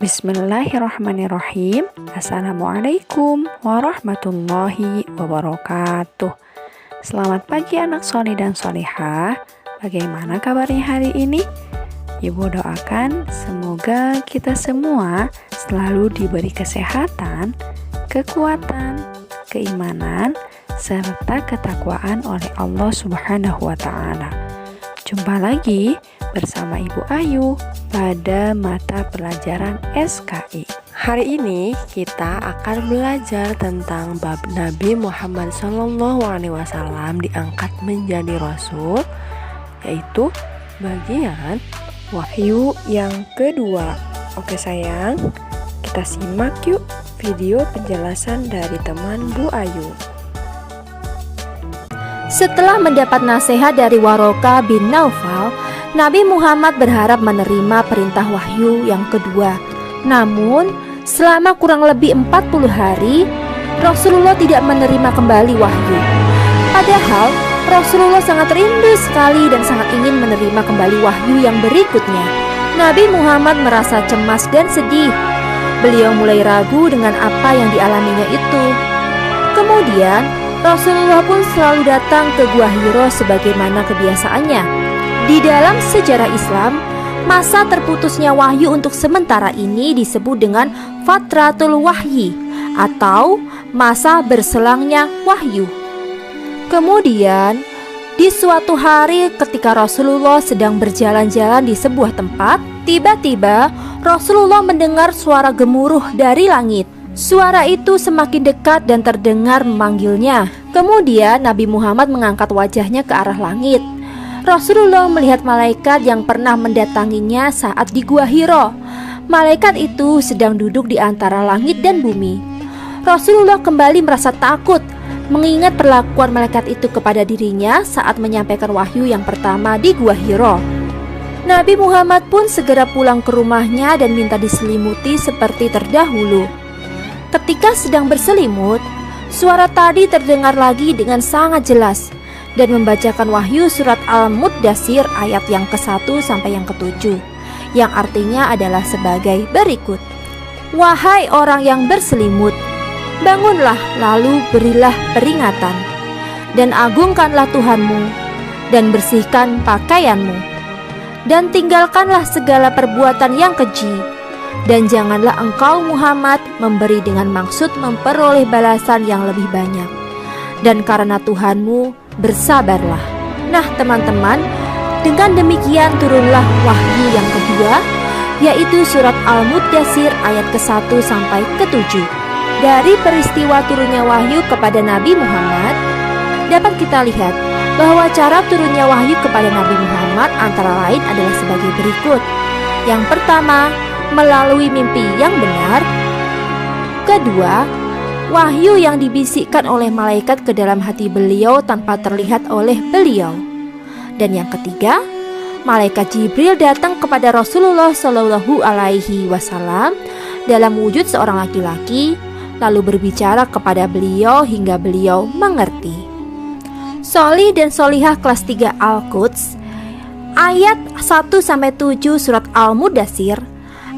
Bismillahirrahmanirrahim. Assalamualaikum warahmatullahi wabarakatuh. Selamat pagi anak soleh dan solehah. Bagaimana kabarnya hari ini? Ibu doakan semoga kita semua selalu diberi kesehatan, kekuatan, keimanan, serta ketakwaan oleh Allah Subhanahu wa Ta'ala. Jumpa lagi bersama Ibu Ayu pada mata pelajaran SKI. Hari ini kita akan belajar tentang bab Nabi Muhammad SAW diangkat menjadi Rasul, yaitu bagian wahyu yang kedua. Oke sayang, kita simak yuk video penjelasan dari teman Bu Ayu. Setelah mendapat nasihat dari Warokah bin Naufal, Nabi Muhammad berharap menerima perintah wahyu yang kedua. Namun, selama kurang lebih 40 hari, Rasulullah tidak menerima kembali wahyu. Padahal, Rasulullah sangat rindu sekali dan sangat ingin menerima kembali wahyu yang berikutnya. Nabi Muhammad merasa cemas dan sedih. Beliau mulai ragu dengan apa yang dialaminya itu. Kemudian, Rasulullah pun selalu datang ke Gua Hiro sebagaimana kebiasaannya. Di dalam sejarah Islam, masa terputusnya wahyu untuk sementara ini disebut dengan Fatratul Wahyi atau masa berselangnya wahyu. Kemudian, di suatu hari ketika Rasulullah sedang berjalan-jalan di sebuah tempat, tiba-tiba Rasulullah mendengar suara gemuruh dari langit. Suara itu semakin dekat dan terdengar memanggilnya. Kemudian Nabi Muhammad mengangkat wajahnya ke arah langit. Rasulullah melihat malaikat yang pernah mendatanginya saat di Gua Hiro. Malaikat itu sedang duduk di antara langit dan bumi. Rasulullah kembali merasa takut mengingat perlakuan malaikat itu kepada dirinya saat menyampaikan wahyu yang pertama di Gua Hiro. Nabi Muhammad pun segera pulang ke rumahnya dan minta diselimuti seperti terdahulu. Ketika sedang berselimut, suara tadi terdengar lagi dengan sangat jelas dan membacakan wahyu surat Al-Muddatsir ayat yang ke-1 sampai yang ke-7, yang artinya adalah sebagai berikut. Wahai orang yang berselimut, bangunlah lalu berilah peringatan, dan agungkanlah Tuhanmu, dan bersihkan pakaianmu, dan tinggalkanlah segala perbuatan yang keji. Dan janganlah engkau Muhammad memberi dengan maksud memperoleh balasan yang lebih banyak. Dan karena Tuhanmu, bersabarlah. Nah teman-teman, dengan demikian turunlah wahyu yang kedua, yaitu surat Al-Muddatsir ayat ke-1 sampai ke-7. Dari peristiwa turunnya wahyu kepada Nabi Muhammad, dapat kita lihat bahwa cara turunnya wahyu kepada Nabi Muhammad antara lain adalah sebagai berikut. Yang pertama, melalui mimpi yang benar. Kedua, wahyu yang dibisikkan oleh malaikat ke dalam hati beliau tanpa terlihat oleh beliau. Dan yang ketiga, malaikat Jibril datang kepada Rasulullah Shallallahu Alaihi Wasallam dalam wujud seorang laki-laki, lalu berbicara kepada beliau hingga beliau mengerti. Sholih dan Sholihah kelas 3 Al-Quds ayat 1-7 surat Al-Muddatsir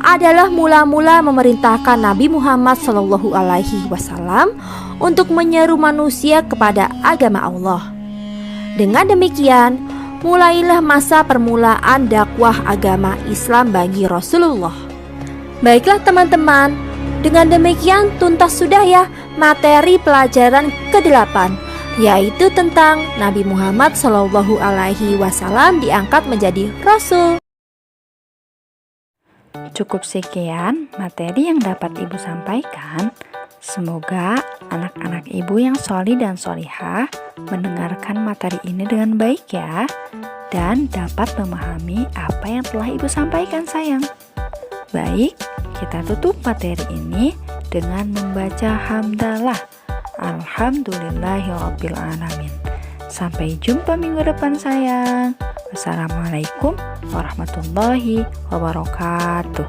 adalah mula-mula memerintahkan Nabi Muhammad SAW untuk menyeru manusia kepada agama Allah. Dengan demikian, mulailah masa permulaan dakwah agama Islam bagi Rasulullah. Baiklah teman-teman, dengan demikian tuntas sudah ya materi pelajaran ke-8, yaitu tentang Nabi Muhammad SAW diangkat menjadi Rasul. Cukup sekian materi yang dapat Ibu sampaikan. Semoga anak-anak Ibu yang sholih dan sholihah mendengarkan materi ini dengan baik ya, dan dapat memahami apa yang telah Ibu sampaikan sayang. Baik, kita tutup materi ini dengan membaca hamdalah. Alhamdulillahirrabbilalamin. Sampai jumpa minggu depan sayang. Wassalamualaikum warahmatullahi wabarakatuh.